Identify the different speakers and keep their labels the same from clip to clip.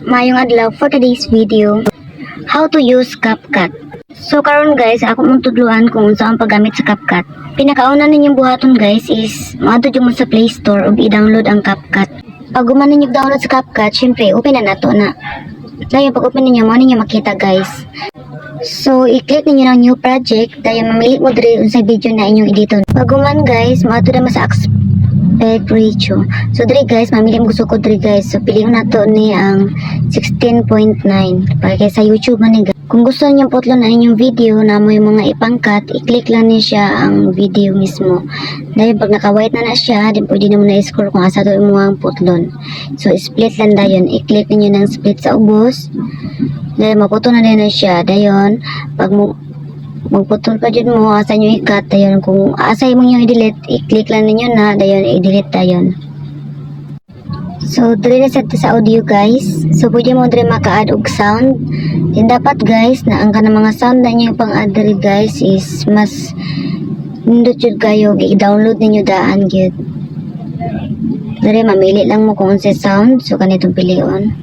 Speaker 1: Mayong adlaw for today's video, how to use CapCut. So karon guys, ako mong tudluan kung saan paggamit sa CapCut. Pinakauna ninyong buhaton guys is maadto mo sa Play Store ug i-download ang CapCut. Pag gumanon niyo download sa CapCut, syempre open na nato na. Dayon pag open ninyo mo ninyo makita guys. So i-click ninyo ng new project, dayon mamili mo diri sa video na inyong editon. Pag guman guys, maadto na sa aspect ratio. So diri guys, mamili mo gusto ko diri guys. So piliin nato ni ang 16.9 para kay sa YouTube man ni guys. Kung gusto niyo potlon na inyong video na mo yung mga ipangkat, i-click lang ni siya ang video mismo. Dahil pag naka-white na siya, din pwede na mo na-score kung asa to mo ang potlon. So split lang dayon, i-click niyo ng split sa ubos. Dahil maputo na din na siya. Dayon, pag magputol pa dyan mo, asa nyo i-cut, dayon kung asa mo nyo i-delete, i-click lang ninyo na, dayon i-delete dayon. So, dili na sa audio guys. So, pwede mo dili maka-add og sound. Then, dapat guys, na ang kanang mga sound na nyo pang-add dili guys is mas nindot yun kayo, i-download ninyo daan yun. Dili, mamili lang mo kung sa sound. So, kanitong pilion.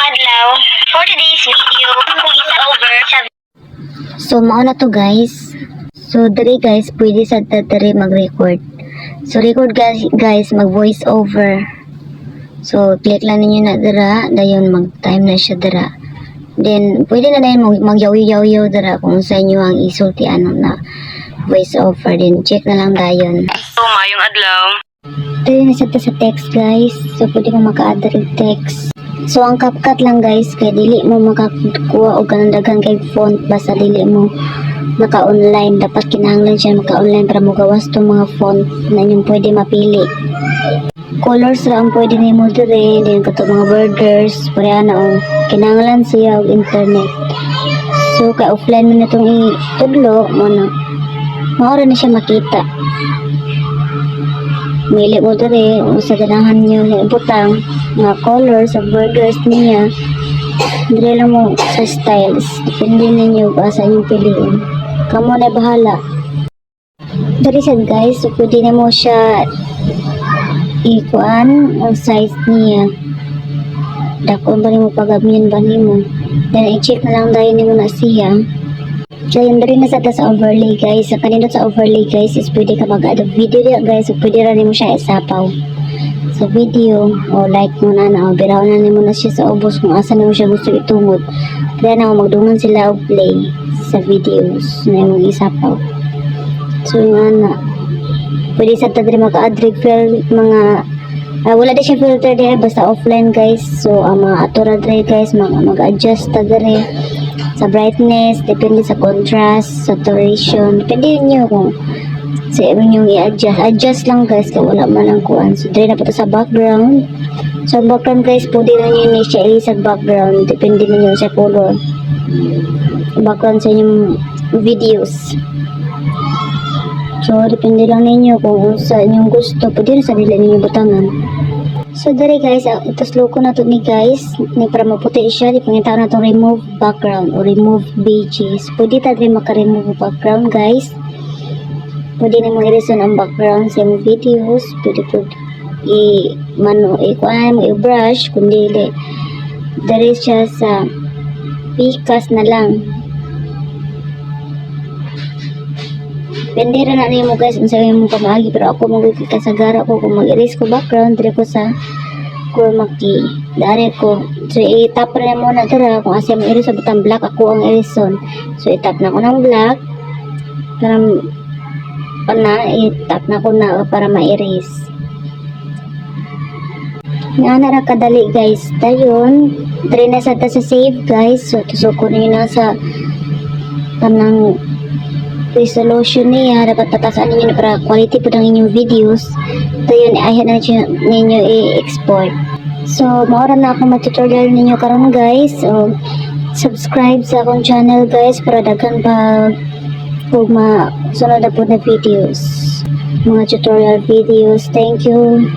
Speaker 2: Adlaw for today's video kung isa over
Speaker 1: So mao na to guys. So diri guys pwede sa diri mag-record. So record guys mag voice over. So click lang ninyo na dira, dayon mag-time na siya dira. Then pwede na dayon magyaw-yaw dira kung sa inyo ang isulti ano na voice over, then check na lang dayon.
Speaker 2: So mayong adlaw.
Speaker 1: Diri na sa text guys. So pwede mo maka-add text. So ang CapCut lang guys, kay dili mo makakuha og kanang daghang kay font basta dili mo naka-online. Dapat kinahanglan siya maka-online para magawas tong mga font na inyong pwede mapili. Colors ra ang pwede nimo dire, din kato mga borders, pareha na og kinahanglan siya og internet. So kay offline man natong itudlo mo na maora na siya makita. Mili mo dire sa ganahan nyo na ibutang mga colors sa borders niya. Dire lang mo sa styles, depende ninyo kung asa yung piliin, kamo na bahala. Dire sad guys, so pwede na mo siya ikuan ang size niya, dakon ba nimo pagabyan ba nimo, then i-check na lang dahil nimo na siya. Dayon diri na sa overlay guys. Sa kanindot sa overlay guys is pwede ka mag-add video diya guys. So pwede rin mo siya isapaw sa video o like mo na o biraw na nimo na siya sa ubos kung asa nimo siya gusto itungod. Kaya na magdungan sila og play sa videos na imong isapaw. So yun na pwede sa diri mag-add mga wala din siya filter diya, basta offline guys. So mga atura diri guys, mag-adjust ta diri sa brightness, depende sa contrast, saturation, depende nyo kung sa inyong i-adjust. Adjust lang guys, kaya wala man ang kuhan. So dre na po sa background. So background guys, pwede na nyo siya sa background, depende na nyo sa color background sa inyong videos. So depende lang ninyo kung sa inyong gusto, pwede na sa dili ninyo butangan. So dere guys, ito slow ko na to ni guys, ni para maputi siya, di pangita na to remove background o remove pages. Pwede ta dre maka-remove background guys. Pwede na mo i-reason ang background sa mga videos, pwede po i-brush, kundi dere siya sa pikas na lang. Depende rin na mo guys kung saan mo pamagi, pero ako magkita sa gara ko kung mag-erase ko background dire ko sa chroma key dari ko. So i-tap rin mo na dira kung asa mo erase sa butang black, ako ang erase. So i-tap na ko ng black para i-tap na ko na para ma-erase. Nga na kadali guys. Dayon dire na sa save guys. So tusuko niyo na sa tanang resolution niya, dapat patasan ninyo para quality po ng inyong videos. So yun, ayaw na ninyo i-export. So maura na ako mag-tutorial ninyo karon guys. So subscribe sa akong channel guys para daghan pa kung masunod na po na videos, mga tutorial videos. Thank you.